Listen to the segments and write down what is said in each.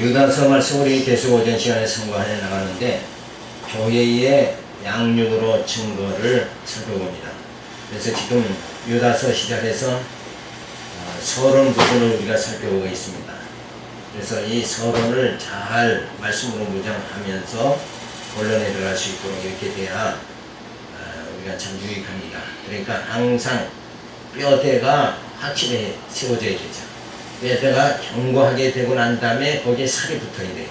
유다서 말씀 우리 계속 오전 시간에 선거해 나가는데 교회의 양육으로 증거를 살펴봅니다. 그래서 지금 유다서 시작해서 서론 부분을 우리가 살펴보고 있습니다. 그래서 이 서론을 잘 말씀으로 무장하면서 본론에 들어갈 수 있도록 이렇게 돼야 우리가 참 유익합니다. 그러니까 항상 뼈대가 확실히 세워져야 되죠. 뼈대가 견고하게 되고 난 다음에 거기에 살이 붙어야 돼요.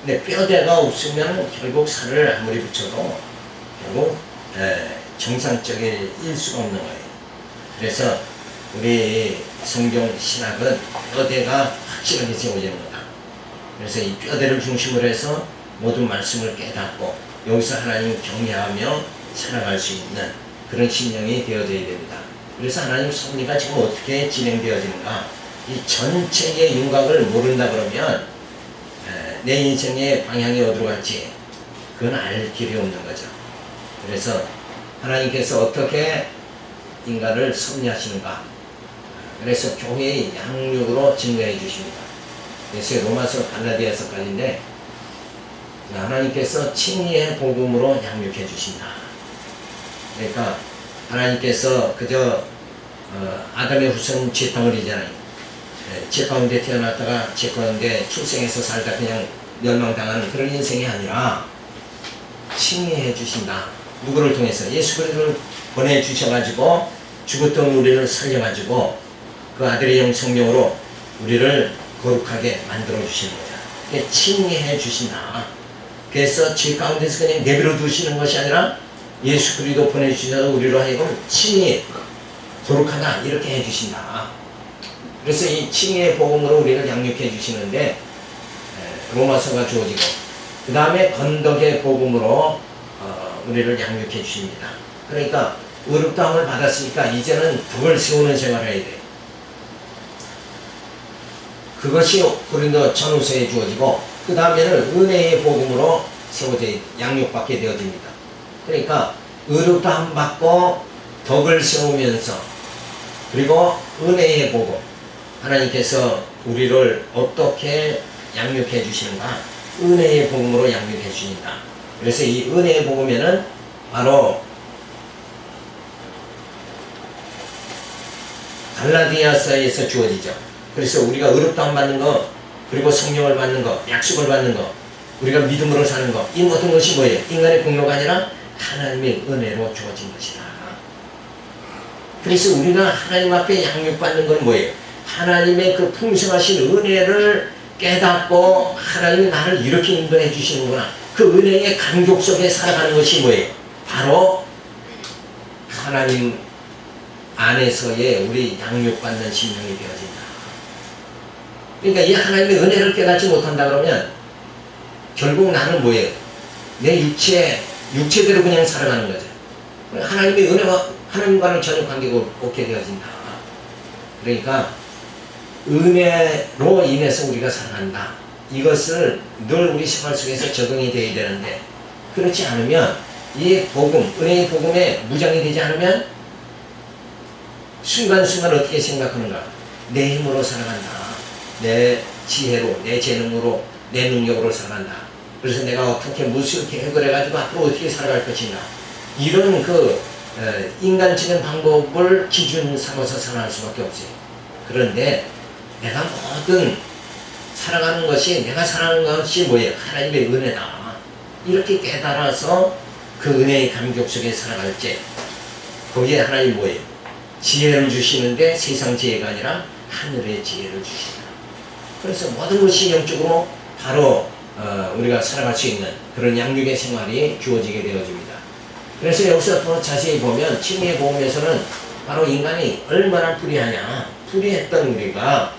근데 뼈대가 없으면 결국 살을 아무리 붙여도 결국 정상적일 수가 없는 거예요. 그래서 우리 성경 신학은 뼈대가 확실하게 세워지는 거다. 그래서 이 뼈대를 중심으로 해서 모든 말씀을 깨닫고 여기서 하나님 경외하며 살아갈 수 있는 그런 심령이 되어져야 됩니다. 그래서 하나님 섭리가 지금 어떻게 진행되어지는가, 이 전체의 윤곽을 모른다 그러면 내 인생의 방향이 어디로 갈지 그건 알 길이 없는 거죠. 그래서 하나님께서 어떻게 인간을 섭리하시는가, 그래서 교회의 양육으로 증거해 주십니다. 그래서 로마서 갈라디아서까지인데 하나님께서 칭의의 복음으로 양육해 주신다. 그러니까 하나님께서 그저 아담의 후손 죄 덩어리잖아요. 죄 가운데 태어났다가 죄 가운데 출생해서 살다 그냥 멸망당하는 그런 인생이 아니라 칭의해 주신다. 누구를 통해서? 예수 그리스도를 보내주셔가지고 죽었던 우리를 살려가지고 그 아들의 영 성령으로 우리를 거룩하게 만들어 주시는 거야. 칭의해 주신다. 그래서 죄 가운데서 그냥 내버려 두시는 것이 아니라 예수 그리스도 보내주셔서 우리로 하여금 칭의, 거룩하다 이렇게 해주신다. 그래서 이 칭의의 복음으로 우리를 양육해 주시는데 로마서가 주어지고 그 다음에 건덕의 복음으로 우리를 양육해 주십니다. 그러니까 의롭다함을 받았으니까 이제는 덕을 세우는 생활을 해야 돼. 그것이 고린도 전후서에 주어지고 그 다음에는 은혜의 복음으로 세워져 양육받게 되어집니다. 그러니까 의롭다함 받고 덕을 세우면서 그리고 은혜의 복음, 하나님께서 우리를 어떻게 양육해 주시는가, 은혜의 복음으로 양육해 주신다. 그래서 이 은혜의 복음에는 바로 갈라디아서에서 주어지죠. 그래서 우리가 의롭다함 받는 거, 그리고 성령을 받는 거, 약속을 받는 거, 우리가 믿음으로 사는 거, 이 모든 것이 뭐예요? 인간의 공로가 아니라 하나님의 은혜로 주어진 것이다. 그래서 우리가 하나님 앞에 양육받는 건 뭐예요? 하나님의 그 풍성하신 은혜를 깨닫고 하나님이 나를 이렇게 인도해 주시는구나. 그 은혜의 감격 속에 살아가는 것이 뭐예요? 바로 하나님 안에서의 우리 양육받는 심령이 되어진다. 그러니까 이 하나님의 은혜를 깨닫지 못한다 그러면 결국 나는 뭐예요? 내 육체대로 그냥 살아가는 거죠. 하나님의 은혜와 하나님과는 전혀 관계가 없게 되어진다. 그러니까 은혜로 인해서 우리가 살아간다. 이것을 늘 우리 생활 속에서 적용이 되어야 되는데 그렇지 않으면 이 복음, 은혜의 복음에 무장이 되지 않으면 순간순간 어떻게 생각하는가? 내 힘으로 살아간다. 내 지혜로, 내 재능으로, 내 능력으로 살아간다. 그래서 내가 어떻게 무슨 계획을 해가지고 앞으로 어떻게 살아갈 것인가. 이런 그 인간적인 방법을 기준 삼아서 살아갈 수밖에 없어요. 그런데 내가 모든 살아가는 것이, 내가 살아가는 것이 뭐예요? 하나님의 은혜다. 이렇게 깨달아서 그 은혜의 감격 속에 살아갈 때 거기에 하나님 뭐예요? 지혜를 주시는데 세상 지혜가 아니라 하늘의 지혜를 주신다. 그래서 모든 것이 영적으로 바로 우리가 살아갈 수 있는 그런 양육의 생활이 주어지게 되어집니다. 그래서 여기서 더 자세히 보면 칭의의 복음에서는 바로 인간이 얼마나 불의하냐, 불의했던 우리가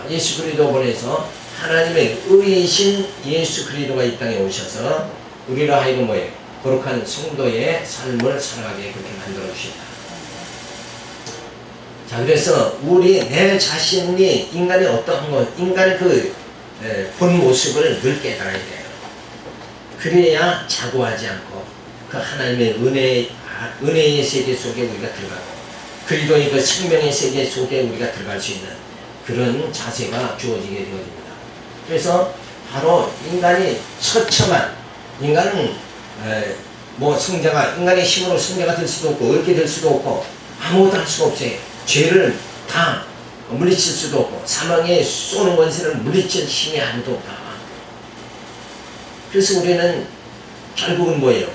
예수 그리스도 보내서 하나님의 의이신 예수 그리스도가 이 땅에 오셔서 우리로 하여금 뭐예요? 거룩한 성도의 삶을 살아가게 그렇게 만들어 주신다. 자, 그래서 내 자신이 인간의 어떠한 것, 인간의 그 본 모습을 늘 깨달아야 돼요. 그래야 자고하지 않고 그 하나님의 은혜의 세계 속에 우리가 들어가고 그리스도의 그 생명의 세계 속에 우리가 들어갈 수 있는 그런 자세가 주어지게 되어집니다. 그래서 바로 인간이 처참한, 인간은 뭐 성자가, 인간의 힘으로 성자가 될 수도 없고 어렵게 될 수도 없고 아무것도 할 수가 없어요. 죄를 다 물리칠 수도 없고 사망에 쏘는 권세를 물리칠 힘이 아무도 없다. 그래서 우리는 결국은 뭐예요?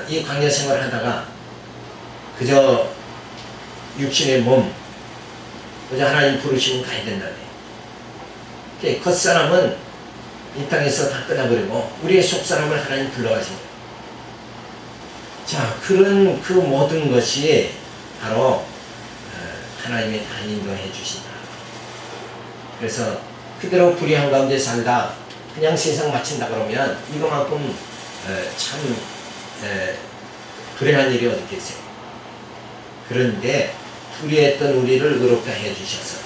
이 광야 생활을 하다가 그저 육신의 몸, 그저 하나님 부르시면 가야 된다네. 겉사람은 이 땅에서 다 끝나버리고 우리의 속사람을 하나님 불러가신 거예요. 자, 그런 그 모든 것이 바로 하나님이 다 인도해 주신다. 그래서 그대로 불의한 가운데 살다 그냥 세상 마친다 그러면 이거만큼 참 불행한 일이 어디 있겠어요. 그런데 불의했던 우리를 의롭다 해 주셔서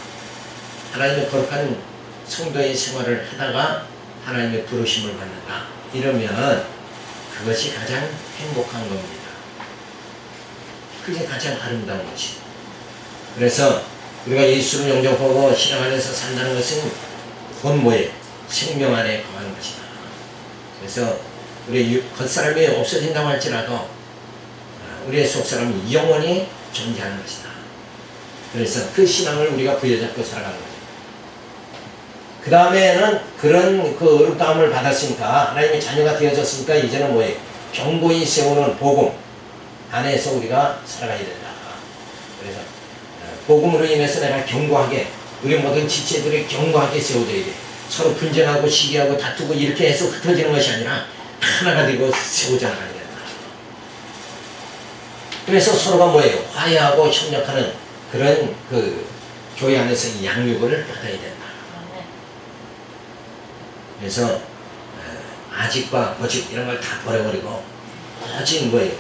하나님의 거룩한 성도의 생활을 하다가 하나님의 부르심을 받는다. 이러면 그것이 가장 행복한 겁니다. 그게 가장 아름다운 것이고. 그래서 우리가 예수를 영접하고 신앙 안에서 산다는 것은 곧 뭐예요? 생명 안에 거하는 것이다. 그래서 우리 겉사람이 없어진다고 할지라도 우리의 속사람이 영원히 존재하는 것이다. 그래서 그 신앙을 우리가 부여잡고 살아가는 거죠. 그 다음에는 그런 그 어렵다움을 받았으니까 하나님의 자녀가 되어졌으니까 이제는 뭐예요? 견고히 세우는 복음 안에서 우리가 살아가야 된다. 그래서 복음으로 인해서 내가 견고하게, 우리 모든 지체들이 견고하게 세워져야 돼. 서로 분쟁하고 시기하고 다투고 이렇게 해서 흩어지는 것이 아니라 하나가 되고 세워져 나가야 된다. 그래서 서로가 뭐예요? 화해하고 협력하는 그런 그 교회 안에서 양육을 받아야 된다. 그래서 아직과 거짓 이런 걸 다 버려버리고 오직 뭐예요?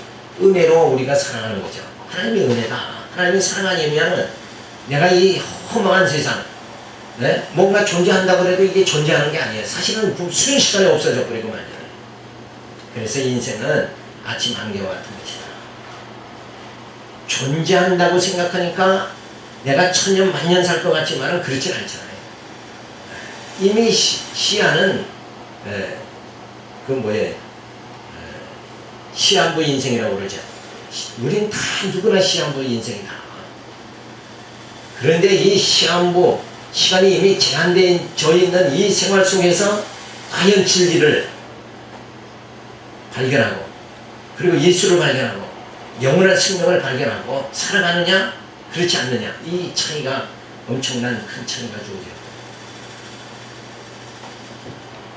은혜로 우리가 사랑하는 거죠. 하나님의 은혜다. 하나님의 사랑 아니면은 내가 이 허망한 세상, 뭔가 존재한다고 해도 이게 존재하는 게 아니에요. 사실은 순식간에 없어져 버리고 말이에요. 그래서 인생은 아침 한개와 같은 것이다. 존재한다고 생각하니까 내가 천년 만년 살 것 같지만은 그렇진 않잖아요. 이미 시야는 그 뭐예요? 시한부 인생이라고 그러죠. 우린 다 누구나 시한부 인생이다. 그런데 이 시한부 시간이 이미 제한되어 있는 이 생활 속에서 과연 진리를 발견하고 그리고 예수를 발견하고 영원한 생명을 발견하고 살아가느냐 그렇지 않느냐, 이 차이가 엄청난 큰 차이가 주어져요.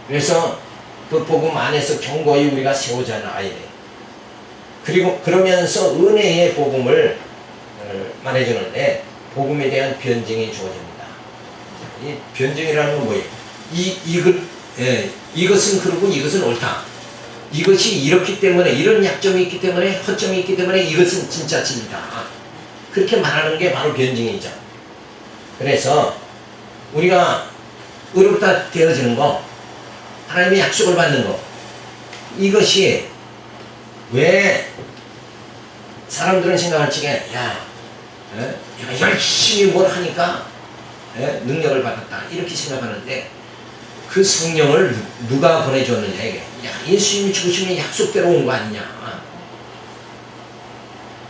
그래서 그 복음 안에서 견고히 우리가 세워져 나가야 돼. 그리고 그러면서 은혜의 복음을 말해주는데 복음에 대한 변증이 주어집니다. 이 변증이라는 건 뭐예요? 이것은 그러고 이것은 옳다. 이것이 이렇기 때문에 이런 약점이 있기 때문에 허점이 있기 때문에 이것은 진짜 진리다. 그렇게 말하는 게 바로 변증이죠. 그래서 우리가 의롭다 되어지는 거, 하나님의 약속을 받는 거, 이것이 왜 사람들은 생각할 적에 내가 열심히 뭘 하니까 능력을 받았다 이렇게 생각하는데 그 성령을 누가 보내줬느냐 이게. 예수님이 죽으시면 약속대로 온 거 아니냐.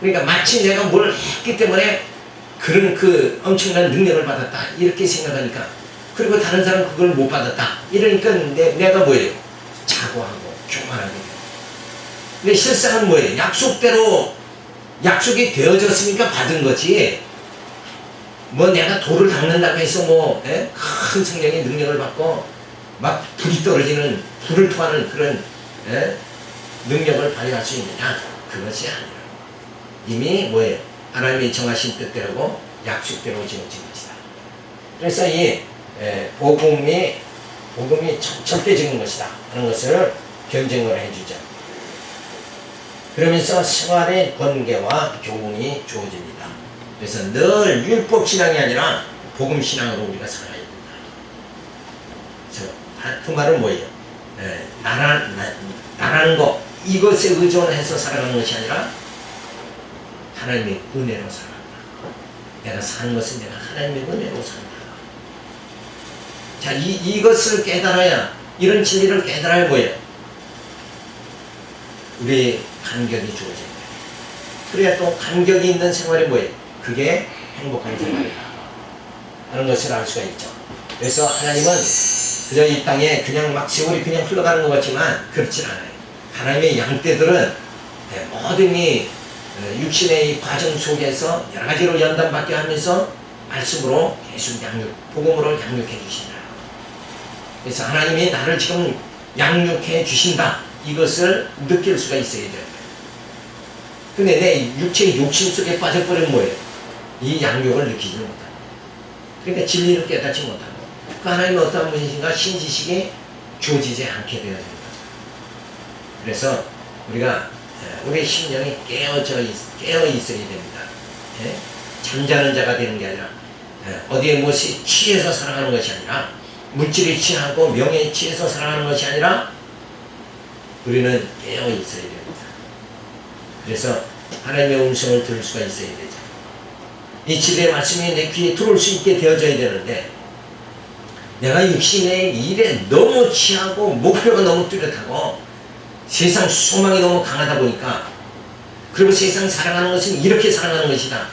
그러니까 마치 내가 뭘 했기 때문에 그런 그 엄청난 능력을 받았다 이렇게 생각하니까, 그리고 다른 사람은 그걸 못 받았다 이러니까 내가 뭐예요? 자고하고 교만하게 돼요. 근데 실상은 뭐예요? 약속대로 약속이 되어졌으니까 받은 거지, 뭐 내가 돌을 닦는다고 해서 큰 성령의 능력을 받고 막 불이 떨어지는, 불을 토하는 그런 능력을 발휘할 수 있느냐? 그것이 아니라 이미 뭐예요? 하나님이 정하신 뜻대로고 약속대로 지어진 것이다. 그래서 이 복음이 절대적인 것이다 하는 것을 견증을 해주죠. 그러면서 생활의 권계와 교훈이 주어집니다. 그래서 늘 율법신앙이 아니라 복음신앙으로 우리가 살아야 된다. 그 말은 뭐예요? 나라는 것, 이것에 의존해서 살아가는 것이 아니라 하나님의 은혜로 살아간다. 내가 사는 것은 내가 하나님의 은혜로 산다. 자, 이것을 깨달아야, 이런 진리를 깨달아야 뭐예요? 우리 간격이 주어져야 돼요. 그래야 또 간격이 있는 생활이 뭐예요? 그게 행복한 생활이다 하는 것을 알 수가 있죠. 그래서 하나님은 그저 이 땅에 그냥 막 세월이 그냥 흘러가는 것 같지만 그렇진 않아요. 하나님의 양떼들은 모든 이 육신의 이 과정 속에서 여러 가지로 연단받게 하면서 말씀으로 계속 복음으로 양육해 주신다. 그래서 하나님이 나를 지금 양육해 주신다. 이것을 느낄 수가 있어야 돼요. 근데 내 육체의 욕심 속에 빠져버리면 뭐예요? 이 양육을 느끼지 못합니다. 그러니까 진리를 깨닫지 못하고 그 하나님은 어떤 분이신가 신지식이 주어지지 않게 되어야 됩니다. 그래서 우리가 우리의 심령이 깨어 있어야 됩니다. 잠자는 자가 되는 게 아니라 어디에 무엇이 취해서 살아가는 것이 아니라 물질에 취하고 명예에 취해서 살아가는 것이 아니라 우리는 깨어 있어야 됩니다. 그래서 하나님의 음성을 들을 수가 있어야 되죠. 이 진리의 말씀이 내 귀에 들어올 수 있게 되어져야 되는데 내가 육신의 일에 너무 취하고 목표가 너무 뚜렷하고 세상 소망이 너무 강하다 보니까 그리고 세상 살아가는 것은 이렇게 살아가는 것이다.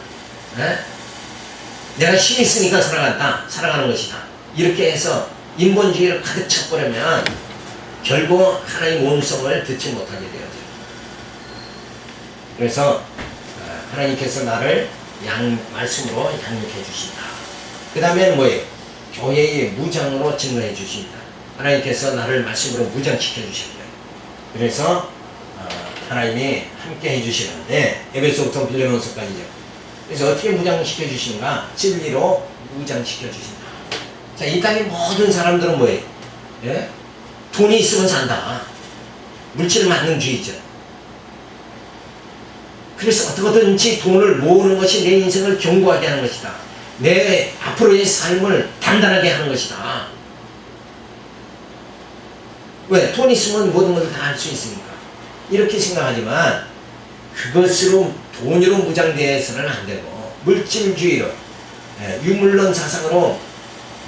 내가 힘이 있으니까 살아가는 것이다. 이렇게 해서 인본주의를 가득 차버리면 결국 하나님의 음성을 듣지 못하게 되어져요. 그래서 하나님께서 나를 말씀으로 양육해 주신다. 그 다음에는 뭐예요? 교회의 무장으로 증거해 주신다. 하나님께서 나를 말씀으로 무장시켜 주신다. 그래서 하나님이 함께 해주시는데 에베소부터 빌레몬서까지죠. 그래서 어떻게 무장시켜 주신가? 진리로 무장시켜 주신다. 자, 이 땅의 모든 사람들은 뭐예요? 예? 돈이 있으면 산다. 물질 만능주의죠. 그래서 어떻게든지 돈을 모으는 것이 내 인생을 견고하게 하는 것이다. 내 앞으로의 삶을 단단하게 하는 것이다. 왜? 돈 있으면 모든 것을 다 할 수 있으니까. 이렇게 생각하지만 그것으로 돈으로 무장되어서는 안 되고 물질주의로 유물론 사상으로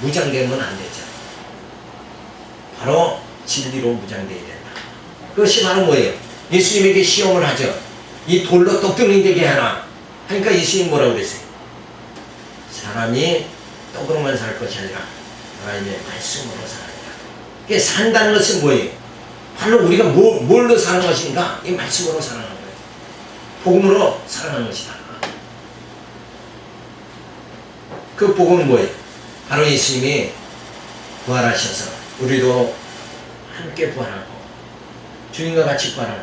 무장되면 안 되죠. 바로 진리로 무장되어야 된다. 그것이 바로 뭐예요? 예수님에게 시험을 하죠. 이 돌로 떡덩이 되게 하라 하니까 예수님 뭐라고 그랬어요? 사람이 떡으로만 살 것이 아니라 하나님의 말씀으로 살아야 이게 산다는 것은 뭐예요? 바로 우리가 뭘로 사는 것인가? 이 말씀으로 살아가는 거예요. 복음으로 살아가는 것이다. 그 복음은 뭐예요? 바로 예수님이 부활하셔서 우리도 함께 부활하고 주님과 같이 부활하고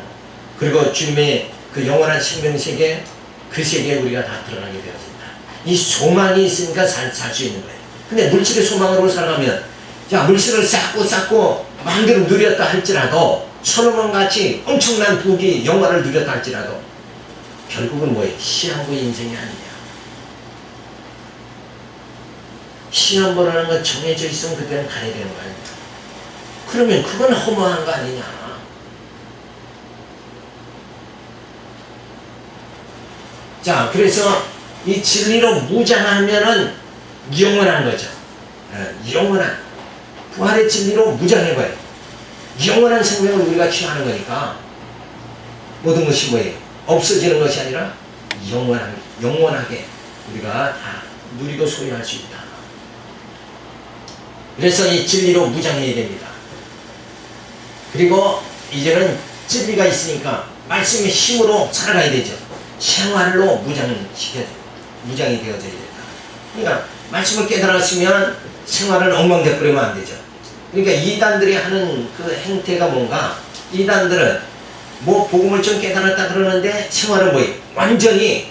그리고 주님의 그 영원한 생명 세계 그 세계에 우리가 다 들어가게 되어진다. 이 소망이 있으니까 살 수 있는 거예요. 근데 물질의 소망으로 살아가면 자, 물질을 쌓고 마음대로 누렸다 할지라도 솔로몬 같이 엄청난 부귀 영화를 누렸다 할지라도 결국은 뭐예요? 시한부의 인생이 아니냐. 시한부라는 건 정해져 있으면 그때는 가야 되는 거 아니냐. 그러면 그건 허무한 거 아니냐. 자, 그래서 이 진리로 무장하면은 영원한 거죠. 영원한 부활의 진리로 무장해봐요. 영원한 생명을 우리가 취하는 거니까 모든 것이 뭐예요? 없어지는 것이 아니라 영원하게 우리가 다 누리고 소유할 수 있다. 그래서 이 진리로 무장해야 됩니다. 그리고 이제는 진리가 있으니까 말씀의 힘으로 살아가야 되죠. 생활로 무장이 되어져야 된다. 그러니까 말씀을 깨달았으면 생활을 엉망되버리면 안 되죠. 그러니까 이단들이 하는 그 행태가 뭔가 이단들은 뭐 복음을 좀 깨달았다 그러는데 생활은 뭐예요? 완전히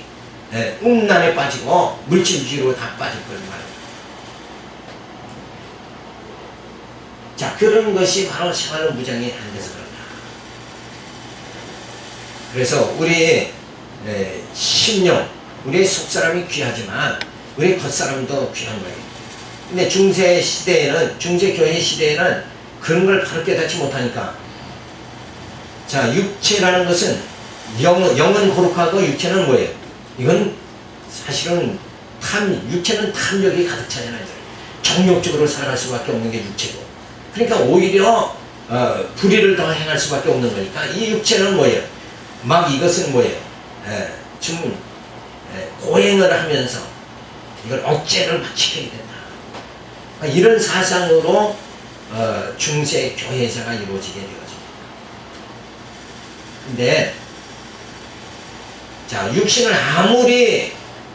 음란에 빠지고 물질주의로 다 빠져버리는 말이에요. 자, 그런 것이 바로 생활로 무장이 안 돼서 그런다. 그래서 우리의 심령, 우리의 속사람이 귀하지만 우리의 겉사람도 귀한 거예요. 근데 중세 교회 시대에는 그런 걸 바로 깨닫지 못하니까 자, 육체라는 것은 영은 거룩하고 육체는 뭐예요? 이건 사실은 육체는 탐욕이 가득 차잖아요. 정욕적으로 살아갈 수밖에 없는 게 육체고, 그러니까 오히려 불의를 더 행할 수밖에 없는 거니까 이 육체는 뭐예요? 막 이것은 뭐예요? 지금 고행을 하면서 이걸 억제를 막 지켜야 된다. 이런 사상으로 중세 교회사가 이루어지게 되어집니다. 근데 자, 육신을 아무리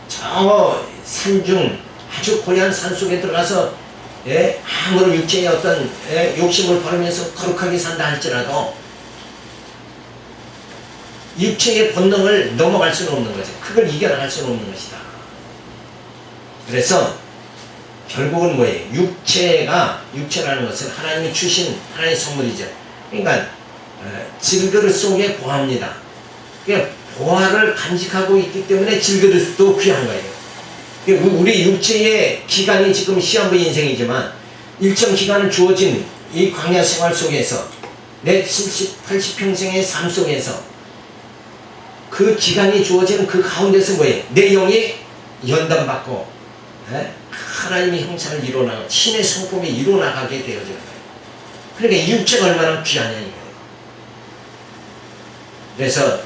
저 산중 아주 고요한 산 속에 들어가서 아무런 육체의 어떤 욕심을 버리면서 거룩하게 산다 할지라도 육체의 본능을 넘어갈 수는 없는 거죠. 그걸 이겨나갈 수는 없는 것이다. 그래서 결국은 뭐예요? 육체라는 것은 하나님이 주신 하나님의 선물이죠. 그러니까 질그릇 속에 보화입니다. 그러니까 보화를 간직하고 있기 때문에 질그릇도 귀한 거예요. 우리 육체의 기간이 지금 시한부 인생이지만 일정 기간은 주어진 이 광야 생활 속에서 내 70, 80평생의 삶 속에서 그 기간이 주어지는 그 가운데서 뭐예요? 내 영이 연단받고 하나님의 형상을 이루어나가 신의 성품이 이루어나가게 되어지는 거예요. 그러니까 이 육체가 얼마나 귀하냐 이거예요. 그래서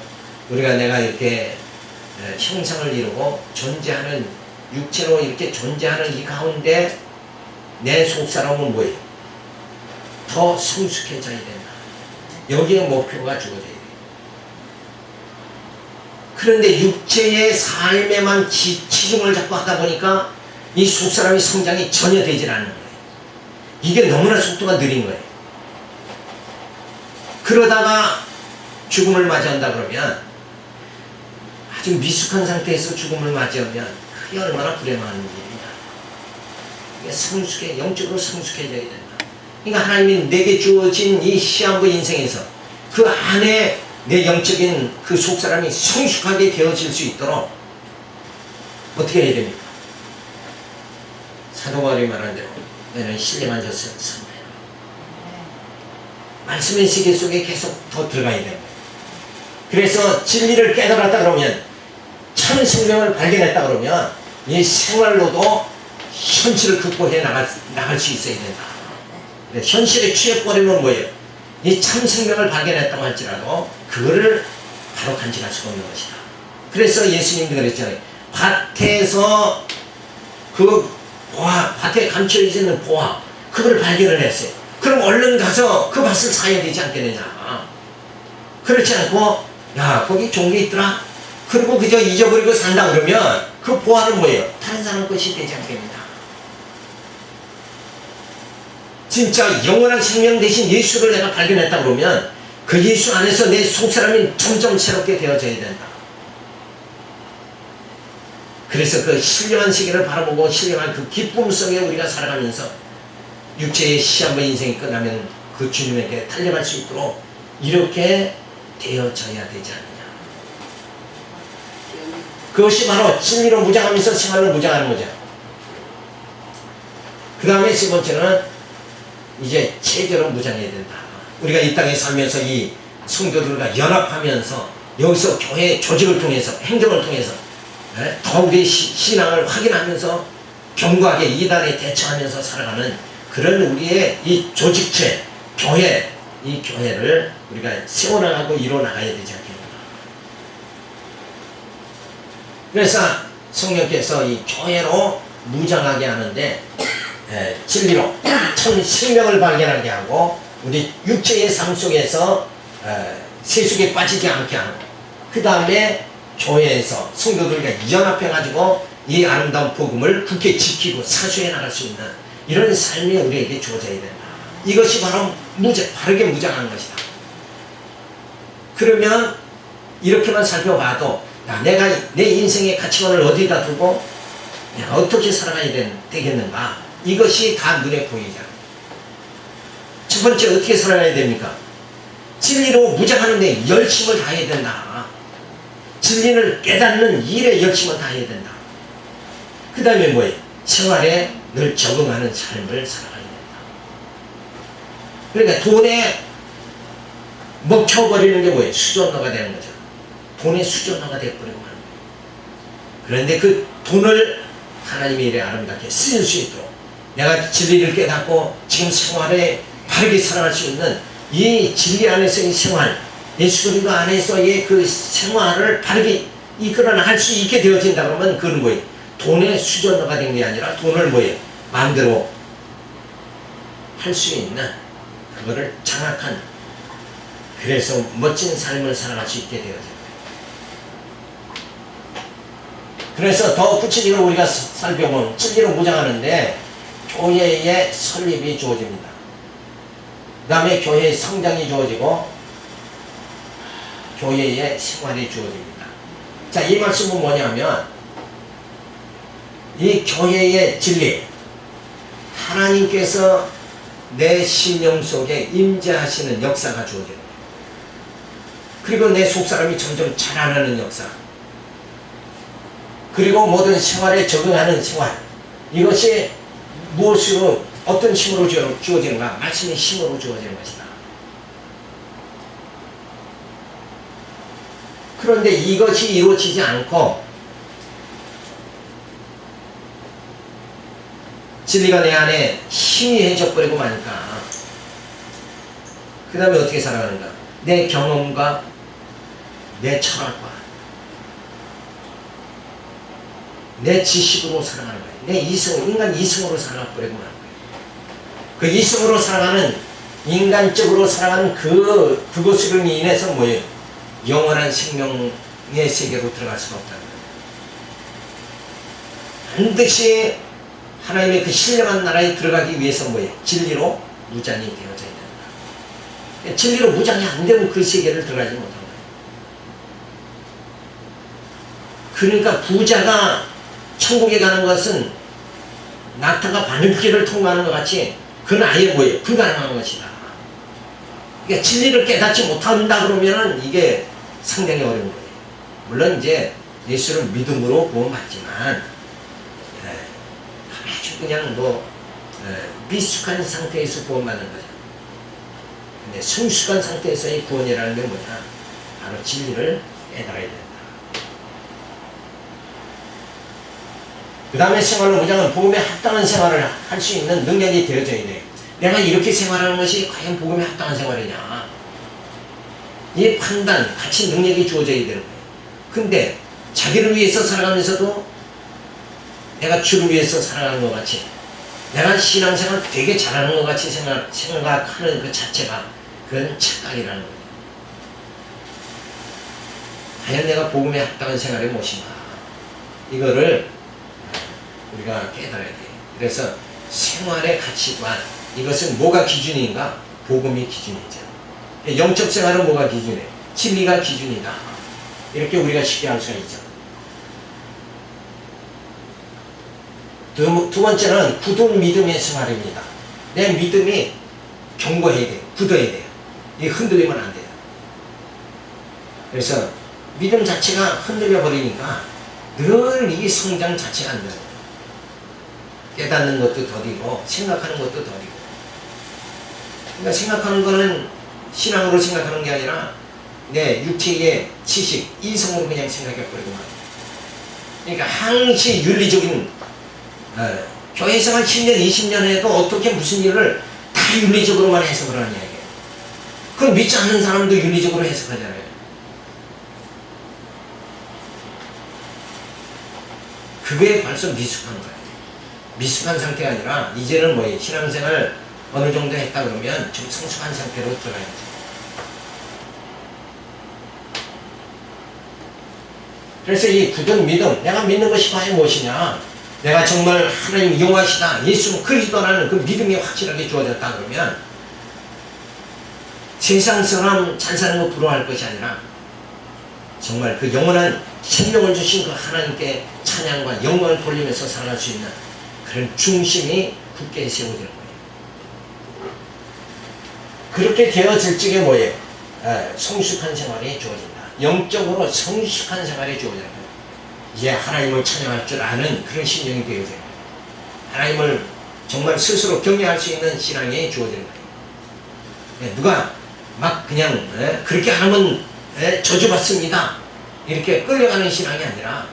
우리가 내가 이렇게 형상을 이루고 존재하는 육체로 이렇게 존재하는 이 가운데 내 속사람은 뭐예요? 더 성숙해져야 된다. 여기에 목표가 주어져야 돼요. 그런데 육체의 삶에만 치중을 자꾸 하다 보니까 이 속사람의 성장이 전혀 되질 않는 거예요. 이게 너무나 속도가 느린 거예요. 그러다가 죽음을 맞이한다 그러면 아주 미숙한 상태에서 죽음을 맞이하면 그게 얼마나 불행한 일이냐. 영적으로 성숙해져야 된다. 그러니까 하나님이 내게 주어진 이 시한부 인생에서 그 안에 내 영적인 그 속사람이 성숙하게 되어질 수 있도록 어떻게 해야 됩니까? 사도 바울이 말한 대로 너는 신뢰만 졌을 선배라. 말씀의 세계 속에 계속 더 들어가야 됩니다. 그래서 진리를 깨달았다 그러면 참 생명을 발견했다 그러면 이 생활로도 현실을 극복해 나갈 수 있어야 된다. 현실에 취해버리면 뭐예요? 이 참 생명을 발견했다고 할지라도 그거를 바로 간직할 수가 없는 것이다. 그래서 예수님도 그랬잖아요. 밭에서 그 보화, 밭에 감춰있는 보화, 그걸 발견을 했어요. 그럼 얼른 가서 그 밭을 사야 되지 않겠느냐. 그렇지 않고 야 거기 좋은 게 있더라. 그리고 그저 잊어버리고 산다 그러면 그 보화는 뭐예요? 다른 사람 것이 되지 않겠느냐. 진짜 영원한 생명 대신 예수를 내가 발견했다 그러면 그 예수 안에서 내 속사람이 점점 새롭게 되어져야 된다. 그래서 그 신령한 세계를 바라보고 신령한 그 기쁨 속에 우리가 살아가면서 육체의 시한부 인생이 끝나면 그 주님에게 달려갈 수 있도록 이렇게 되어져야 되지 않느냐. 그것이 바로 진리로 무장하면서 생활로 무장하는 거죠. 그 다음에 세 번째는 이제 체계로 무장해야 된다. 우리가 이 땅에 살면서 이 성도들과 연합하면서 여기서 교회 조직을 통해서 행정을 통해서 더 우리의 신앙을 확인하면서 견고하게 이단에 대처하면서 살아가는 그런 우리의 이 조직체 교회, 이 교회를 우리가 세워나가고 이뤄나가야 되지 않겠는가. 그래서 성령께서 이 교회로 무장하게 하는데 진리로 참 생명을 발견하게 하고 우리 육체의 삶 속에서 세속에 빠지지 않게 하고 그 다음에 교회에서 성도들과 연합해가지고 이 아름다운 복음을 굳게 지키고 사수해 나갈 수 있는 이런 삶이 우리에게 주어져야 된다. 이것이 바로 바르게 무장하는 것이다. 그러면 이렇게만 살펴봐도 내가 내 인생의 가치관을 어디다 두고 내가 어떻게 살아가야 되겠는가. 이것이 다 눈에 보이잖아요. 첫 번째 어떻게 살아가야 됩니까? 진리로 무장하는데 열심을 다해야 된다. 진리를 깨닫는 일에 열심을 다해야 된다. 그 다음에 뭐예요? 생활에 늘 적응하는 삶을 살아가야 된다. 그러니까 돈에 먹혀버리는 게 뭐예요? 수전노가 되는 거죠. 돈의 수전노가 되어버리고 하는 거예요. 그런데 그 돈을 하나님의 일에 아름답게 쓰일 수 있도록 내가 진리를 깨닫고 지금 생활에 바르게 살아갈 수 있는 이 진리 안에서의 생활, 예수 그리스도 안에서의 그 생활을 바르게 이끌어 나갈 수 있게 되어진다 그러면 그건 뭐예요? 돈의 수저가 된 게 아니라 돈을 뭐예요? 마음대로 할 수 있는 그거를 장악한, 그래서 멋진 삶을 살아갈 수 있게 되어져요. 그래서 더 구체적으로 우리가 살펴보면 진리로 무장하는데 교회의 설립이 주어집니다. 그 다음에 교회의 성장이 주어지고 교회의 생활이 주어집니다. 자, 이 말씀은 뭐냐면 이 교회의 진리, 하나님께서 내 신령 속에 임재하시는 역사가 주어지는 거예요. 그리고 내 속사람이 점점 자라나는 역사, 그리고 모든 생활에 적응하는 생활, 이것이 무엇으로 어떤 힘으로 주어지는가? 말씀의 힘으로 주어지는 것이다. 그런데 이것이 이루어지지 않고 진리가 내 안에 희미해져 버리고 마니까 그 다음에 어떻게 살아가는가? 내 경험과 내 철학과 내 지식으로 살아가는 거예요. 내 이성, 인간 이성으로 살아버리고 마는 거예요. 그 이성으로 살아가는, 인간적으로 살아가는 그것으로 인해서 뭐예요? 영원한 생명의 세계로 들어갈 수가 없다는 거예요. 반드시 하나님의 그 신령한 나라에 들어가기 위해서 뭐예요? 진리로 무장이 되어져야 된다. 진리로 무장이 안 되면 그 세계를 들어가지 못한 거예요. 그러니까 부자가 천국에 가는 것은 낙타가 바늘길을 통과하는 것 같이 그건 아예 뭐예요? 불가능한 것이다. 그러니까 진리를 깨닫지 못한다 그러면은 이게 상당히 어려운 거예요. 물론 이제 예수를 믿음으로 구원받지만 아주 그냥 미숙한 상태에서 구원받는 거죠. 근데 성숙한 상태에서의 구원이라는 게 뭐냐? 바로 진리를 깨달아야 된다. 그 다음에 생활로 무장은 복음에 합당한 생활을 할 수 있는 능력이 되어져야 돼요. 내가 이렇게 생활하는 것이 과연 복음에 합당한 생활이냐? 이 판단, 가치, 능력이 주어져야 되는 거예요. 근데 자기를 위해서 살아가면서도 내가 주를 위해서 살아가는 것 같이, 내가 신앙생활 되게 잘하는 것 같이 생각하는 그 자체가 그건 착각이라는 거예요. 과연 내가 복음에 합당한 생활이 무엇인가? 이거를 우리가 깨달아야 돼요. 그래서 생활의 가치관, 이것은 뭐가 기준인가? 복음이 기준이죠. 영적 생활은 뭐가 기준이에요? 진리가 기준이다. 이렇게 우리가 쉽게 알 수가 있죠. 두 번째는 굳은 믿음의 생활입니다. 내 믿음이 견고해야 돼요. 굳어야 돼요. 이게 흔들리면 안 돼요. 그래서 믿음 자체가 흔들려 버리니까 늘 이 성장 자체가 안 돼요. 깨닫는 것도 더디고 생각하는 것도 더디고. 그러니까 생각하는 거는 신앙으로 생각하는 게 아니라 내 육체의 지식, 이성으로 그냥 생각해버리고 말이에요. 그러니까 항시 윤리적인 교회생활 10년, 20년 해도 어떻게 무슨 일을 다 윤리적으로만 해석을 하냐 이게. 그럼 믿지 않는 사람도 윤리적으로 해석하잖아요. 그게 벌써 미숙한 거예요. 미숙한 상태가 아니라 이제는 뭐예요? 신앙생활 어느 정도 했다 그러면 좀 성숙한 상태로 들어가야죠. 그래서 이 굳은 믿음, 내가 믿는 것이 과연 무엇이냐? 내가 정말 하나님 용하시다, 예수 그리스도라는 그 믿음이 확실하게 주어졌다 그러면 세상 사람 잘 사는 거 부러워할 것이 아니라 정말 그 영원한 생명을 주신 그 하나님께 찬양과 영광을 돌리면서 살아갈 수 있는 그런 중심이 굳게 세워지는 거예요. 그렇게 되어질 적에 뭐예요? 성숙한 생활이 주어진다. 영적으로 성숙한 생활이 주어지는 거예요. 이제 하나님을 찬양할 줄 아는 그런 심령이 되어져요. 하나님을 정말 스스로 경외할 수 있는 신앙이 주어지는 거예요. 누가 막 그냥 그렇게 하면 저주받습니다, 이렇게 끌려가는 신앙이 아니라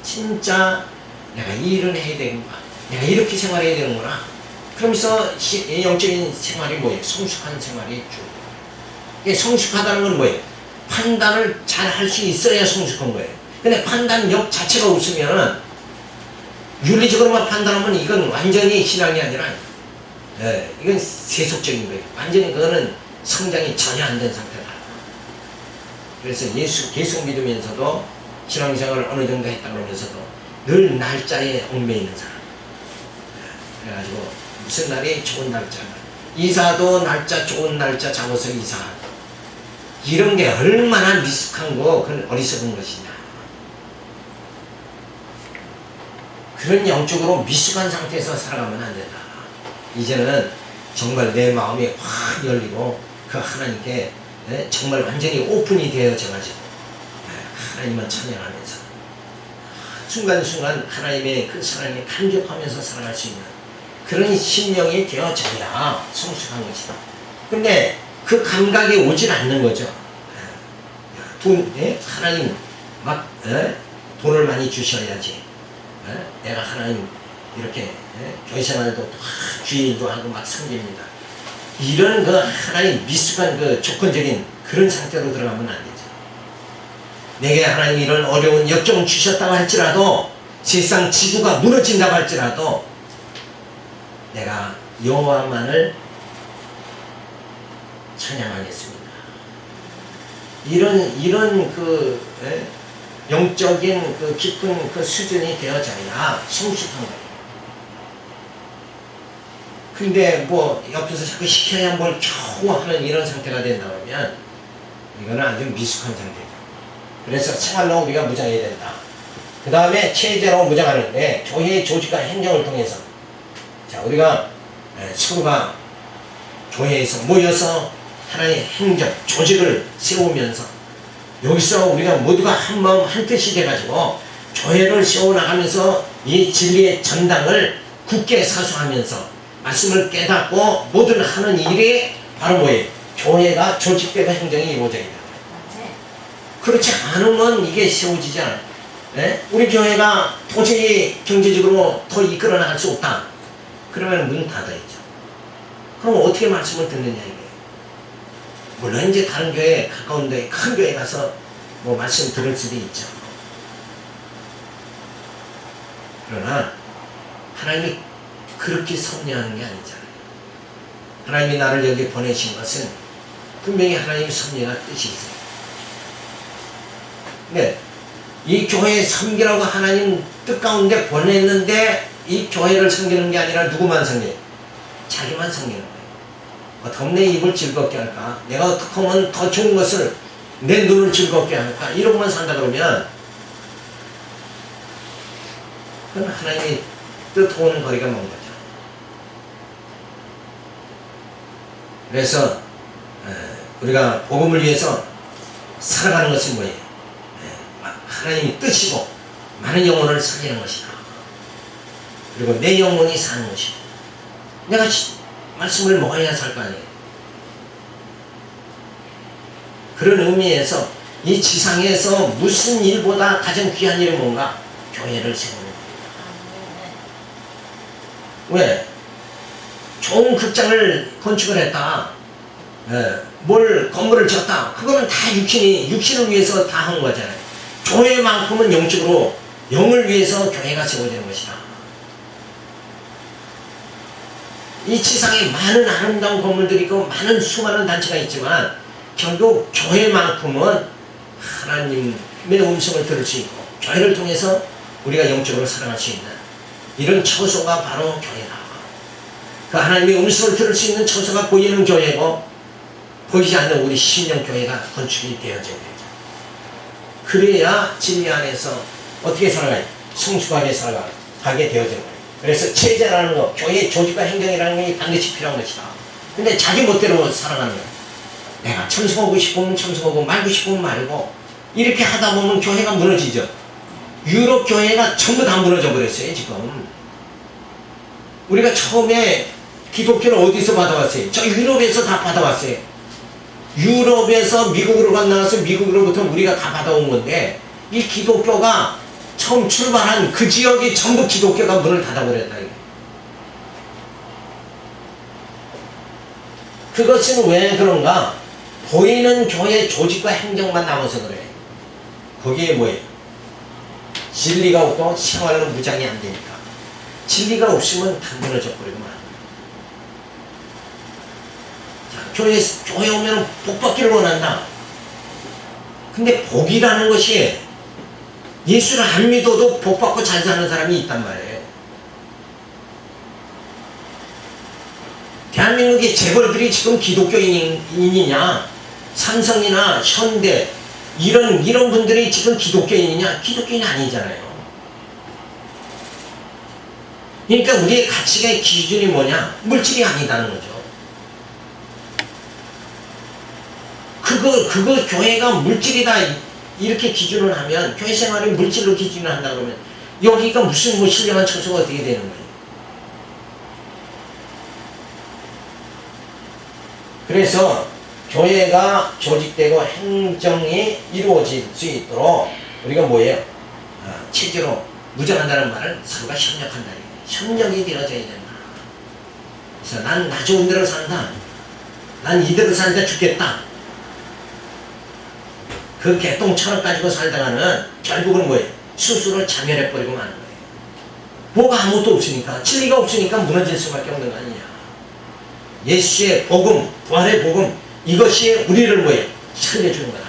진짜 내가 이 일을 해야 되는가, 내가 이렇게 생활해야 되는구나. 그러면서 영적인 생활이 뭐예요? 성숙한 생활이 쭉. 성숙하다는 건 뭐예요? 판단을 잘 할 수 있어야 성숙한 거예요. 근데 판단력 자체가 없으면은 윤리적으로만 판단하면 이건 완전히 신앙이 아니라 이건 세속적인 거예요. 완전히 그거는 성장이 전혀 안 된 상태다. 그래서 예수 계속 믿으면서도 신앙생활을 어느 정도 했다 그러면서도 늘 날짜에 얽매여 있는 사람. 그래가지고 무슨 날이 좋은 날짜가 이사도 날짜 좋은 날짜 잡아서 이사하고 이런 게 얼마나 미숙한 거 그건 어리석은 것이냐. 그런 영적으로 미숙한 상태에서 살아가면 안 된다. 이제는 정말 내 마음이 확 열리고 그 하나님께 정말 완전히 오픈이 되어져가지고 하나님만 찬양하면서 순간순간 하나님의 그 사랑에 감격하면서 살아갈 수 있는 그런 심령이 되어져야 성숙한 것이다. 근데 그 감각이 오질 않는 거죠. 하나님 막 돈을 많이 주셔야지. 내가 하나님 이렇게 교회생활도 주일도 하고 막 섬깁니다. 이런 그 하나님 미숙한 그 조건적인 그런 상태로 들어가면 안 되죠. 내게 하나님 이런 어려운 역경을 주셨다고 할지라도 세상 지구가 무너진다고 할지라도 내가 여호와만을 찬양하겠습니다. 이런 그 영적인 그 깊은 그 수준이 되어져야 성숙한 거예요. 근데 뭐 옆에서 자꾸 시켜야 뭘 겨우 하는 이런 상태가 된다 그러면 이거는 아주 미숙한 상태죠. 그래서 생활로 우리가 무장해야 된다. 그 다음에 체제로 무장하는데 교회의 조직과 행정을 통해서 자 우리가 서로가 교회에서 모여서 하나님의 행정, 조직을 세우면서 여기서 우리가 모두가 한 마음 한 뜻이 돼가지고 교회를 세워나가면서 이 진리의 전당을 굳게 사수하면서 말씀을 깨닫고 모든 하는 일이 바로 뭐예요? 교회가 조직되고 행정이 이루어져야 돼요. 그렇지 않으면 이게 세워지지 않아요. 우리 교회가 도저히 경제적으로 더 이끌어 나갈 수 없다. 그러면 문 닫아야죠. 그럼 어떻게 말씀을 듣느냐 이게. 물론 이제 다른 교회 가까운 데 큰 교회 가서 뭐 말씀 들을 수도 있죠. 그러나 하나님이 그렇게 섭리하는 게 아니잖아요. 하나님이 나를 여기 보내신 것은 분명히 하나님의 섭리가 뜻이 있어요. 네, 이 교회에 섬기라고 하나님 뜻 가운데 보냈는데 이 교회를 섬기는 게 아니라 누구만 섬겨요? 자기만 섬기는 거예요. 어떻게 하면 내 입을 즐겁게 할까? 내가 어떻게 하면 더 좋은 것을 내 눈을 즐겁게 할까? 이러고만 산다 그러면 그건 하나님이 뜻하고는 거리가 먼 거죠. 그래서 우리가 복음을 위해서 살아가는 것은 뭐예요? 하나님이 뜻이고 많은 영혼을 살리는 것이다. 그리고 내 영혼이 사는 것이고 내가 말씀을 먹어야 살 거 아니에요. 그런 의미에서 이 지상에서 무슨 일보다 가장 귀한 일은 뭔가? 교회를 세우는 겁니다. 왜? 좋은 극장을 건축을 했다. 뭘 건물을 지었다. 그거는 다 육신을 위해서 다 한 거잖아요. 교회만큼은 영적으로 영을 위해서 교회가 세워지는 것이다. 이 지상에 많은 아름다운 건물들이 있고 많은 수많은 단체가 있지만 결국 교회만큼은 하나님의 음성을 들을 수 있고 교회를 통해서 우리가 영적으로 살아갈 수 있는 이런 처소가 바로 교회다. 그 하나님의 음성을 들을 수 있는 처소가 보이는 교회고 보이지 않는 우리 신령 교회가 건축이 되어져야 되죠. 그래야 진리 안에서 어떻게 살아가요? 성숙하게 살아가게 되어지는 거예요. 그래서 체제라는 거, 교회의 조직과 행정이라는 게 반드시 필요한 것이다. 근데 자기 멋대로 살아가는 거예요. 내가 참석하고 싶으면 참석하고 말고 싶으면 말고 이렇게 하다 보면 교회가 무너지죠. 유럽 교회가 전부 다 무너져 버렸어요. 지금 우리가 처음에 기독교를 어디서 받아왔어요? 저 유럽에서 다 받아왔어요. 유럽에서 미국으로 건너가서 미국으로부터 우리가 다 받아온 건데 이 기독교가 처음 출발한 그 지역이 전부 기독교가 문을 닫아버렸다. 그것은 왜 그런가? 보이는 교회 조직과 행정만 남아서 그래. 거기에 뭐예요? 진리가 없고 생활로 무장이 안 되니까. 진리가 없으면 다 무너져 버리고 말아요. 자, 교회 오면 복 받기를 원한다. 근데 복이라는 것이 예수를 안 믿어도 복 받고 잘 사는 사람이 있단 말이에요. 대한민국의 재벌들이 지금 기독교인이냐, 삼성이나 현대 이런 분들이 지금 기독교인이냐? 기독교인이 아니잖아요. 그러니까 우리의 가치의 기준이 뭐냐? 물질이 아니다는 거죠. 그거 교회가 물질이다 이렇게 기준을 하면, 교회 생활을 물질로 기준을 한다 그러면 여기가 무슨 뭐 신령한 처소가 어떻게 되는 거예요? 그래서 교회가 조직되고 행정이 이루어질 수 있도록 우리가 뭐예요? 체제로 무장한다는 말은 서로가 협력한다. 협력이 되어져야 된다. 그래서 난 나 좋은 대로 산다. 난 이대로 살다 죽겠다. 그 개똥처럼 가지고 살다가는 결국은 뭐예요? 스스로 자멸해버리고 마는 거예요. 뭐가 아무것도 없으니까, 진리가 없으니까 무너질 수밖에 없는 거 아니냐. 예수의 복음, 부활의 복음, 이것이 우리를 뭐예요? 살려주는 거다.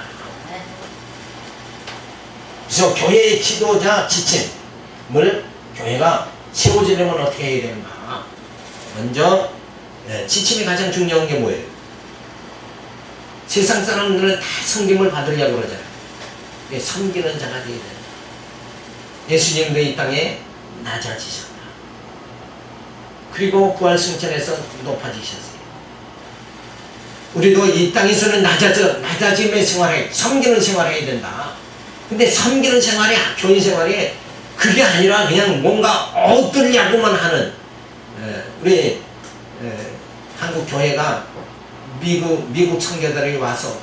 그래서 교회의 지도자 지침을 교회가 세워지려면 어떻게 해야 되는가? 먼저 지침이 가장 중요한 게 뭐예요? 세상 사람들은 다 섬김을 받으려고 그러잖아요. 섬기는 자가 되어야 된다. 예수님도 이 땅에 낮아지셨다. 그리고 부활승천에서 높아지셨어요. 우리도 이 땅에서는 낮아짐의 생활에, 섬기는 생활을 해야 된다. 근데 섬기는 생활이, 교인 생활이 그게 아니라 그냥 뭔가 얻으려고만 하는, 우리 한국 교회가 미국 청교도들이 와서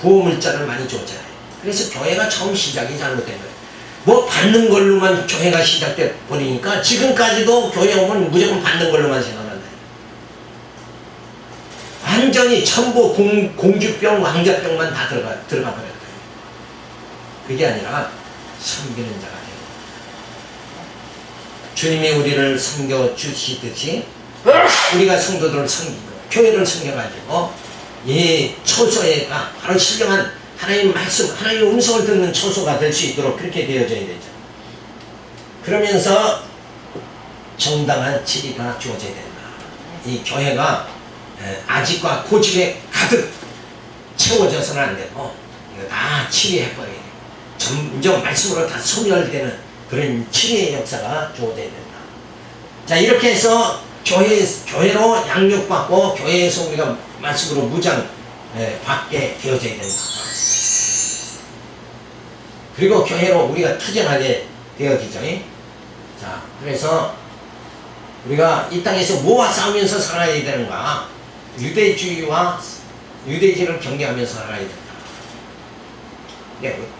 구호물자를 많이 줬잖아요. 그래서 교회가 처음 시작이 잘못된 거예요. 뭐 받는 걸로만 교회가 시작돼 버리니까 지금까지도 교회 오면 무조건 받는 걸로만 생각한다. 완전히 전부 공주병, 왕자병만 다 들어가 버렸다. 그게 아니라 섬기는 자가 돼요. 주님이 우리를 섬겨 주시듯이 우리가 성도들을 섬기고 교회를 섬겨가지고 이 처소가 바로 신령한 하나님 말씀, 하나님의 음성을 듣는 처소가 될 수 있도록 그렇게 되어져야 되죠. 그러면서 정당한 치리가 주어져야 된다. 이 교회가 아직과 고집에 가득 채워져서는 안 되고 이거 다 치리해버려야 돼요. 점점 말씀으로 다 소멸되는 그런 치리의 역사가 주어져야 된다. 자, 이렇게 해서 교회로 양육받고 교회에서 우리가 말씀으로 무장 받게 되어져야 된다. 그리고 교회로 우리가 투쟁하게 되어지죠. 자, 그래서 우리가 이 땅에서 뭐와 싸우면서 살아야 되는가? 유대주의를 경계하면서 살아야 된다.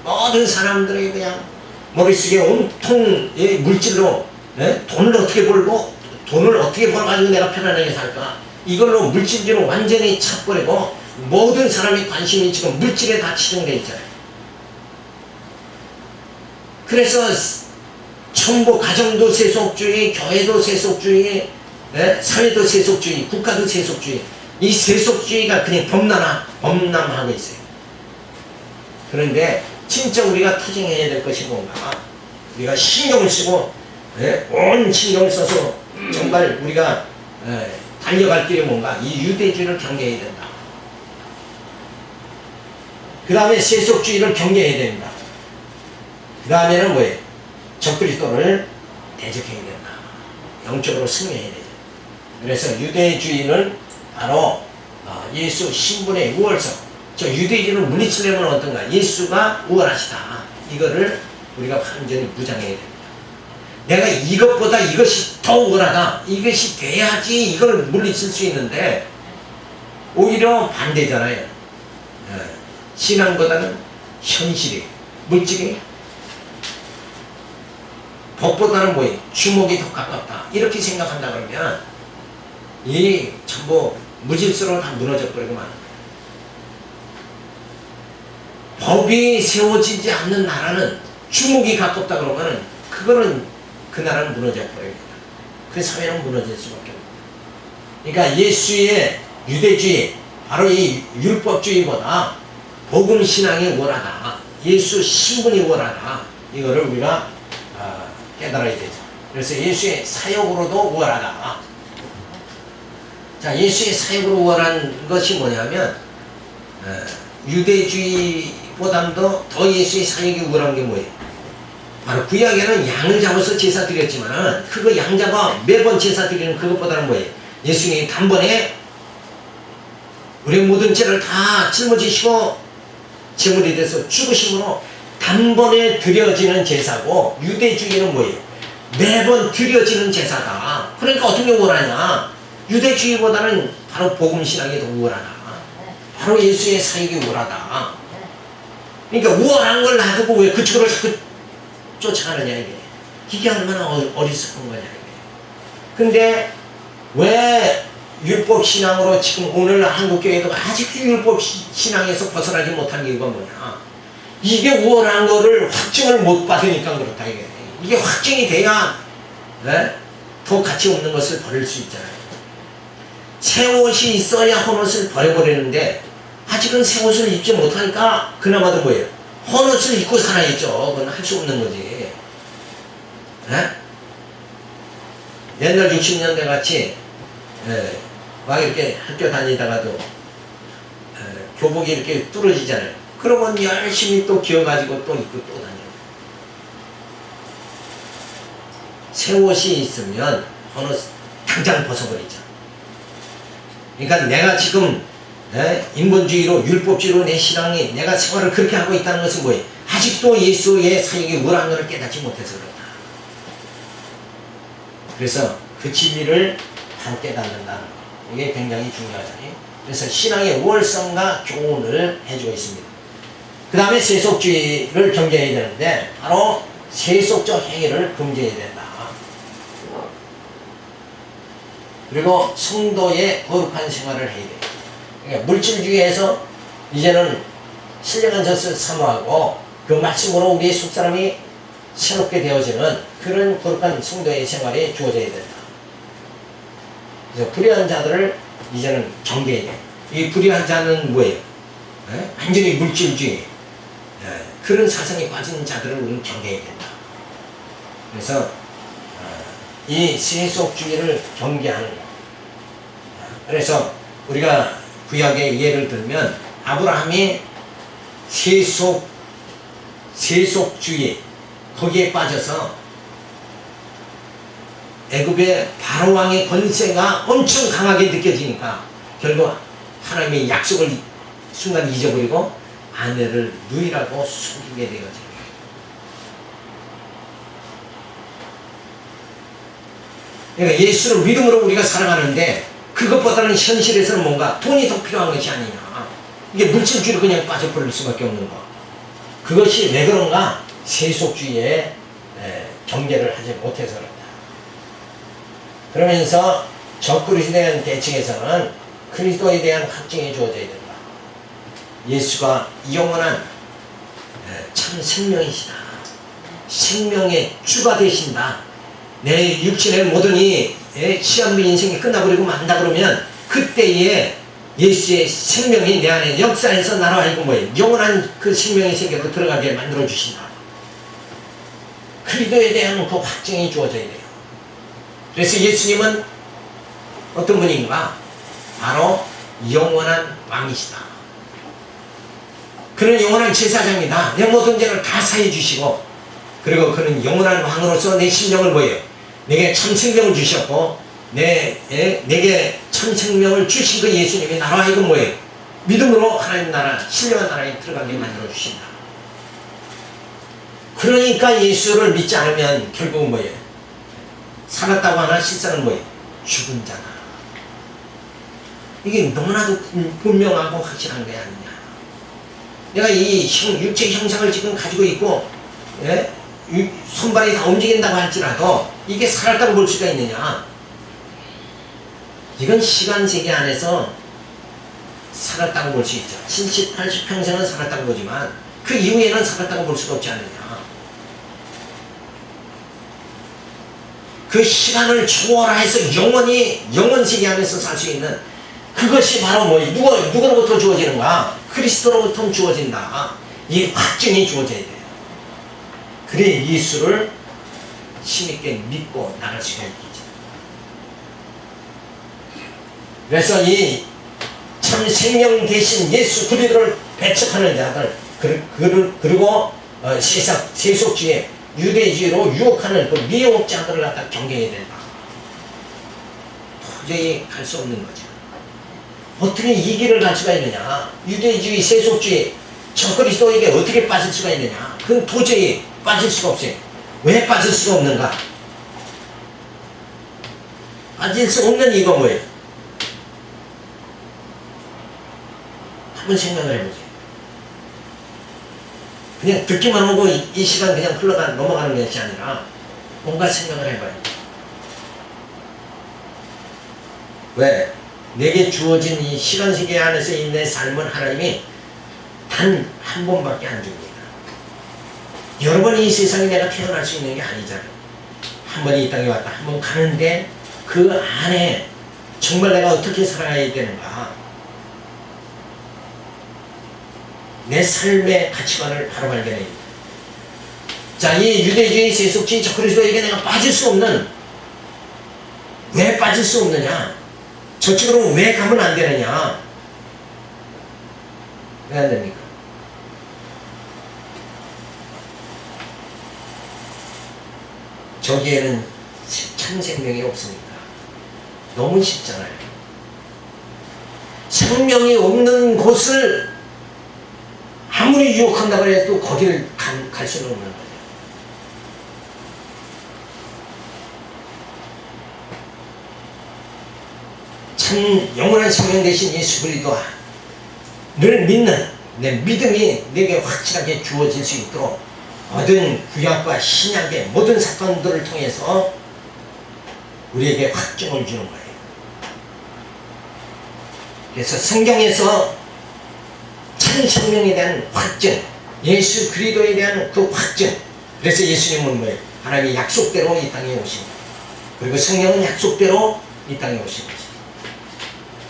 모든 사람들이 그냥 머릿속에 온통 물질로 돈을 어떻게 벌고 돈을 어떻게 벌어가지고 내가 편안하게 살까? 이걸로 물질주의로 완전히 차버리고 모든 사람의 관심이 지금 물질에 다 치중되어 있잖아요. 그래서 전부 가정도 세속주의, 교회도 세속주의, 사회도 세속주의, 국가도 세속주의, 이 세속주의가 그냥 범람하고 있어요. 그런데 진짜 우리가 투쟁해야 될 것이 뭔가? 우리가 신경을 쓰고 온 신경을 써서 정말 우리가 달려갈 길이 뭔가? 이 유대주의를 경계해야 된다. 그 다음에 세속주의를 경계해야 된다. 그 다음에는 뭐예요? 적그리스도를 대적해야 된다. 영적으로 승리해야 되죠. 그래서 유대주의는 바로 예수 신분의 우월성. 저 유대주의를 물리치려면 어떤가? 예수가 우월하시다. 이거를 우리가 완전히 무장해야 됩니다. 내가 이것보다 이것이 더 우월하다. 이것이 돼야지 이걸 물리칠 수 있는데 오히려 반대잖아요. 신앙보다는 현실이, 물질이 법보다는 뭐예요? 주목이 더 가깝다. 이렇게 생각한다 그러면 이 전부 무질서로 다 무너져 버리고 마는 거예요. 법이 세워지지 않는 나라는 주목이 가깝다 그러면은 그거는 그 나라는 무너져 버립니다. 그 사회는 무너질 수밖에 없어요. 그러니까 예수의 유대주의, 바로 이 율법주의보다 복음 신앙이 원하다. 예수 신분이 원하다. 이거를 우리가 깨달아야 되죠. 그래서 예수의 사역으로도 원하다. 자, 예수의 사역으로 원한 것이 뭐냐면 유대주의보다도 더 예수의 사역이 원한 게 뭐예요? 바로 구약에는 양을 잡아서 제사 드렸지만 그거 양 잡아 매번 제사 드리는 그것보다는 뭐예요? 예수님이 단번에 우리의 모든 죄를 다 짊어지시고 제물이 돼서 죽으심으로 단번에 드려지는 제사고, 유대주의는 뭐예요? 매번 드려지는 제사다. 그러니까 어떻게 원하냐? 유대주의보다는 바로 복음신앙이 더 우월하다. 바로 예수의 사역이 우월하다. 그러니까 우월한 걸 놔두고 왜 그쪽으로 자꾸 쫓아가느냐 이게. 이게 얼마나 어리석은 거냐 이게. 근데 왜 율법신앙으로 지금 오늘 한국교회도 아직도 율법신앙에서 벗어나지 못한 이유가 뭐냐? 이게 우월한 거를 확증을 못 받으니까 그렇다 이게. 이게 확증이 돼야 더 가치 없는 것을 버릴 수 있잖아요. 새 옷이 있어야 헌옷을 버려버리는데 아직은 새 옷을 입지 못하니까 그나마도 뭐예요? 헌옷을 입고 살아야죠. 그건 할 수 없는 거지. 옛날 60년대 같이 막 이렇게 학교 다니다가도 교복이 이렇게 뚫어지잖아요. 그러면 열심히 또 기어가지고 또 입고 또 다녀요. 새 옷이 있으면 헌옷 당장 벗어버리죠. 그러니까 내가 지금 인본주의로 율법주의로 내 신앙이 내가 생활을 그렇게 하고 있다는 것은 뭐예요? 아직도 예수의 사역이 우월한 것을 깨닫지 못해서 그렇다. 그래서 그 진리를 바로 깨닫는다는 것, 이게 굉장히 중요하잖아요. 그래서 신앙의 우월성과 교훈을 해주고 있습니다. 그 다음에 세속주의를 경계해야 되는데 바로 세속적 행위를 금지해야 된다. 그리고 성도의 거룩한 생활을 해야 돼요. 그러니까 물질주의에서 이제는 신령한 젖을 사모하고 그 말씀으로 우리의 속사람이 새롭게 되어지는 그런 거룩한 성도의 생활이 주어져야 된다. 그래서 불의한 자들을 이제는 경계해야 돼. 이 불의한 자는 뭐예요? 완전히 물질주의, 그런 사상에 빠진 자들을 우리는 경계해야 된다. 그래서 이 세속주의를 경계하는 것. 그래서 우리가 구약의 예를 들면 아브라함이 세속주의 거기에 빠져서 애굽의 바로왕의 권세가 엄청 강하게 느껴지니까 결국 하나님의 약속을 순간 잊어버리고 아내를 누이라고 속이게 되거든요. 그러니까 예수를 믿음으로 우리가 살아가는데 그것보다는 현실에서는 뭔가 돈이 더 필요한 것이 아니냐. 이게 물질주의로 그냥 빠져버릴 수밖에 없는 거. 그것이 왜 그런가? 세속주의에 경계를 하지 못해서 그렇다. 그러면서 적그리스도에 대한 대칭에서는 그리스도에 대한 확증이 주어져야 된다. 예수가 영원한 참 생명이시다. 생명의 주가 되신다. 내 육신의 모든 시한부 인생이 끝나버리고 만다 그러면 그때에 예수의 생명이 내 안에 역사해서 나로 하여금 뭐예요? 영원한 그 생명의 세계로 들어가게 만들어 주신다. 그리스도에 대한 그 확증이 주어져야 돼요. 그래서 예수님은 어떤 분인가? 바로 영원한 왕이시다. 그는 영원한 제사장이다. 내 모든 죄를 다 사해 주시고, 그리고 그는 영원한 왕으로서 내 심령을 뭐예요? 내게 참 생명을 주셨고, 내게 참 생명을 주신 그 예수님이 나로 하여금 뭐예요? 믿음으로 하나님 나라, 신령한 나라에 들어가게 만들어 주신다. 그러니까 예수를 믿지 않으면 결국은 뭐예요? 살았다고 하나 실상은 뭐예요? 죽은 자다. 이게 너무나도 분명하고 확실한 게 아니냐. 내가 이 육체 형상을 지금 가지고 있고, 손발이 다 움직인다고 할지라도 이게 살았다고 볼 수가 있느냐? 이건 시간 세계 안에서 살았다고 볼 수 있죠. 70, 80평생은 살았다고 보지만 그 이후에는 살았다고 볼 수가 없지 않느냐. 그 시간을 초월해서 영원히 영원 세계 안에서 살 수 있는 그것이 바로 누구로부터 주어지는가? 그리스도로부터 주어진다. 이 확증이 주어져야 돼요. 그래 예수를 힘있게 믿고 나갈 수가 있겠죠. 그래서 이 참 생명 대신 예수 그리스도를 배척하는 자들 그리고 세속주의 유대주의로 유혹하는 그 미혹자들을 갖다 경계해야 된다. 도저히 갈 수 없는 거죠. 어떻게 이 길을 갈 수가 있느냐? 유대주의, 세속주의, 저 그리스도에게 어떻게 빠질 수가 있느냐? 그건 도저히 빠질 수가 없어요. 왜 빠질 수가 없는가? 빠질 수 없는 이유가 뭐예요? 한번 생각을 해보세요. 그냥 듣기만 하고 이 시간 그냥 넘어가는 것이 아니라 뭔가 생각을 해봐요. 왜? 내게 주어진 이 시간 세계 안에서 이 내 삶은 하나님이 단 한 번밖에 안 줍니다. 여러 번 이 세상에 내가 태어날 수 있는 게 아니잖아요. 한 번 이 땅에 왔다 한 번 가는데 그 안에 정말 내가 어떻게 살아야 되는가? 내 삶의 가치관을 바로 발견해야 됩니다. 자, 이 유대주의, 세속주의, 저 그리스도에게 내가 빠질 수 없는, 왜 빠질 수 없느냐? 저쪽으로 왜 가면 안 되느냐? 왜 안 됩니까? 저기에는 참 생명이 없으니까. 너무 쉽잖아요. 생명이 없는 곳을 아무리 유혹한다고 해도 거기를 갈 수는 없는 거예요. 참 영원한 생명 대신 예수 그리스도를 믿는 내 믿음이 내게 확실하게 주어질 수 있도록 모든 구약과 신약의 모든 사건들을 통해서 우리에게 확증을 주는 거예요. 그래서 성경에서 참 생명에 대한 확증, 예수 그리스도에 대한 그 확증. 그래서 예수님은 뭐예요? 하나님이 약속대로 이 땅에 오신 거예요. 그리고 성령은 약속대로 이 땅에 오신 거죠.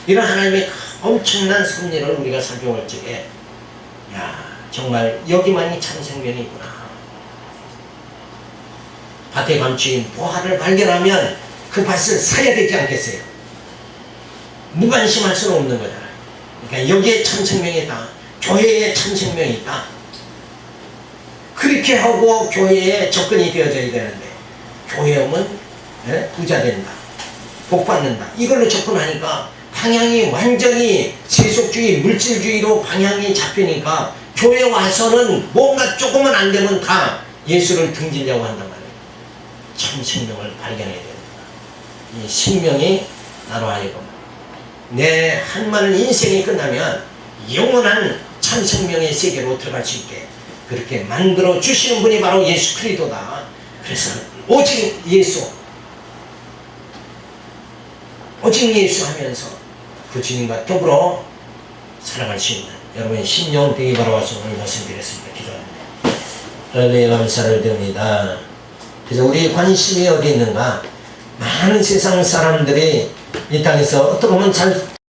이런 하나님의 엄청난 섭리를 우리가 살펴볼 적에 야, 정말 여기만이 참 생명이 있구나. 밭에 감추인 보화를 발견하면 그 밭을 사야 되지 않겠어요? 무관심할 수는 없는 거잖아요. 그러니까 여기에 참 생명이 있다. 교회에 참 생명이 있다. 그렇게 하고 교회에 접근이 되어져야 되는데 교회 오면 부자 된다. 복 받는다. 이걸로 접근하니까 방향이 완전히 세속주의, 물질주의로 방향이 잡히니까 교회 와서는 뭔가 조금은 안 되면 다 예수를 등지려고 한단 말이에요. 참 생명을 발견해야 됩니다. 이 생명이 나로 하여금 내 한마는 인생이 끝나면 영원한 참 생명의 세계로 들어갈 수 있게 그렇게 만들어 주시는 분이 바로 예수 그리스도다. 그래서 오직 예수 하면서 그 주님과 더불어 살아갈 수 있는 여러분의 신령 되기 바라와서 오늘 말씀드렸습니다. 기도합니다. 하나님의 감사를 드립니다. 그래서 우리의 관심이 어디 있는가? 많은 세상 사람들이 이 땅에서 어떻게 보면 잘